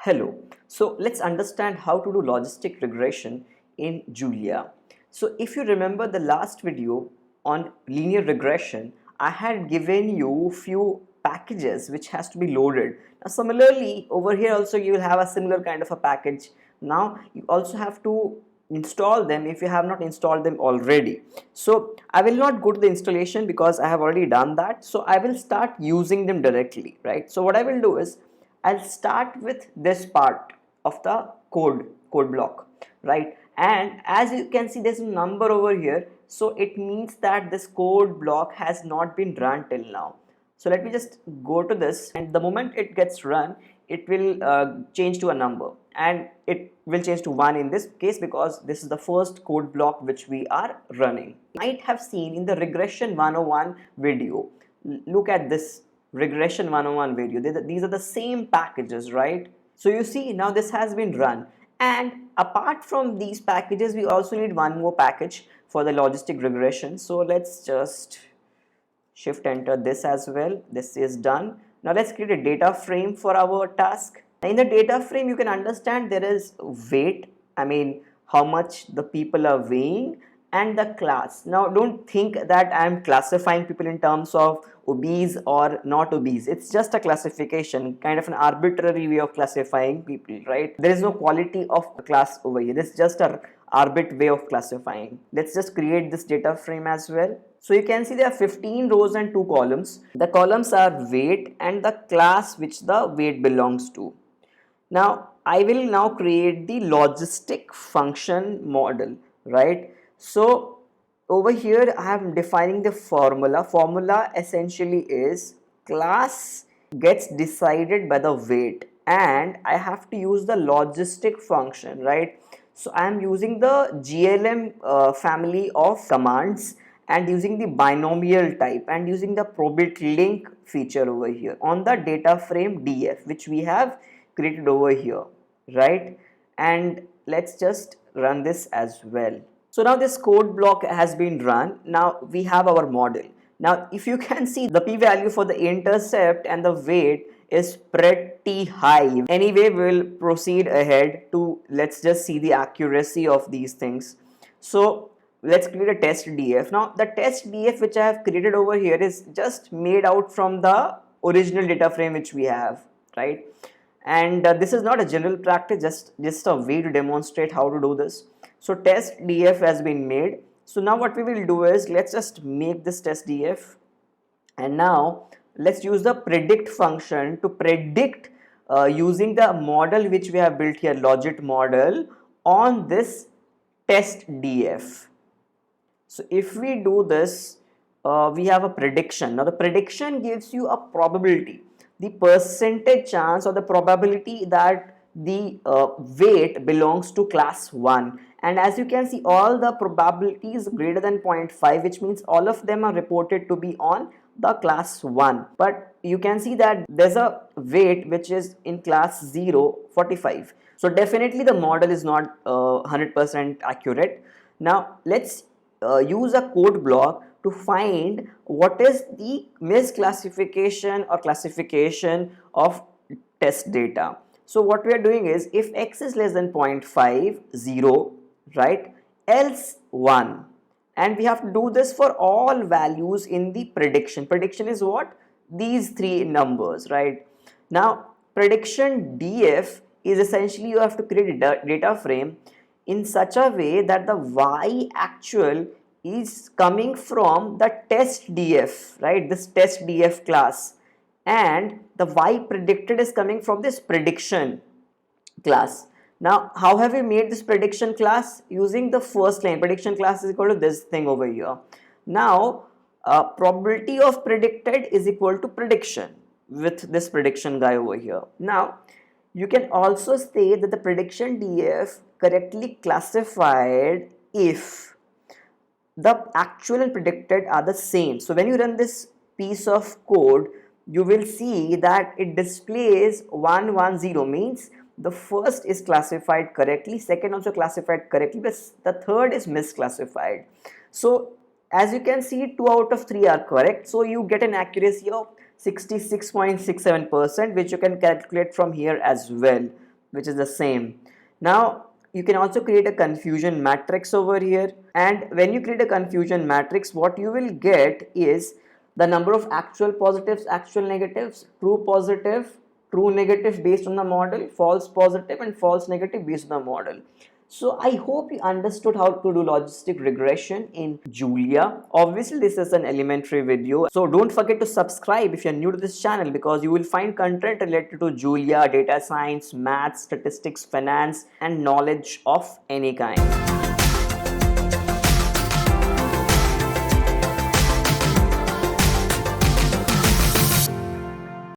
Hello. So let's understand how to do logistic regression in Julia. So if you remember the last video on linear regression, I had given you few packages which has to be loaded. Now similarly over here also you will have a similar kind of a package. Now you also have to install them if you have not installed them already. So I will not go to the installation because I have already done that. So I will start using them directly, right? So what I will do is I'll start with this part of the code block, right? And as you can see, there's a number over here, so it means that this code block has not been run till now. So let me just go to this, and the moment it gets run, it will change to a number, and it will change to 1 in this case because this is the first code block which we are running. You might have seen in the regression 101 video. Look at this regression 101 video. These are the same packages, right? So you see now this has been run, and apart from these packages we also need one more package for the logistic regression. So let's just shift enter this as well. This is done. Now let's create a data frame for our task. In the data frame you can understand there is weight, I mean how much the people are weighing, and the class. Now don't think that I am classifying people in terms of obese or not obese. It's just a classification, kind of an arbitrary way of classifying people, right? There is no quality of class over here. This is just a arbit way of classifying. Let's just create this data frame as well. So you can see there are 15 rows and 2 columns. The columns are weight and the class which the weight belongs to. Now I will now create the logistic function model, right? So over here I am defining the formula. Formula essentially is class gets decided by the weight, and I have to use the logistic function, right? So I am using the GLM family of commands and using the binomial type and using the probit link feature over here on the data frame df which we have created over here, right? And let's just run this as well. So now this code block has been run. Now we have our model. Now if you can see, the p-value for the intercept and the weight is pretty high. Anyway, we'll proceed ahead to, let's just see the accuracy of these things. So let's create a test df. Now the test df which I have created over here is just made out from the original data frame which we have, right? And this is not a general practice, just a way to demonstrate how to do this. So test df has been made. So now what we will do is let's just make this test df, and now let's use the predict function to predict using the model which we have built here, logit model, on this test df. So if we do this, we have a prediction. Now the prediction gives you a probability, the percentage chance or the probability that the weight belongs to class 1, and as you can see all the probabilities greater than 0.5, which means all of them are reported to be on the class 1. But you can see that there's a weight which is in class 0, 45. So definitely the model is not 100% accurate. Now let's use a code block to find what is the misclassification or classification of test data. So what we are doing is, if x is less than 0.5, 0, right, else 1, and we have to do this for all values in the prediction. Prediction is what? These three numbers, right? Now prediction df is essentially you have to create a data frame in such a way that the y actual is coming from the test df, right, this test df class, and the y predicted is coming from this prediction class. Now how have we made this prediction class? Using the first line, prediction class is equal to this thing over here. Now probability of predicted is equal to prediction with this prediction guy over here. Now you can also say that the prediction df correctly classified if the actual and predicted are the same. So when you run this piece of code, you will see that it displays 110, means the first is classified correctly, second also classified correctly, but the third is misclassified. So as you can see, 2 out of 3 are correct. So you get an accuracy of 66.67%, which you can calculate from here as well. which is the same. Now you can also create a confusion matrix over here, and when you create a confusion matrix, what you will get is the number of actual positives, actual negatives, true positive, true negative based on the model, false positive and false negative based on the model. So I hope you understood how to do logistic regression in Julia. Obviously this is an elementary video, so don't forget to subscribe if you're new to this channel, because you will find content related to Julia, data science, maths, statistics, finance and knowledge of any kind.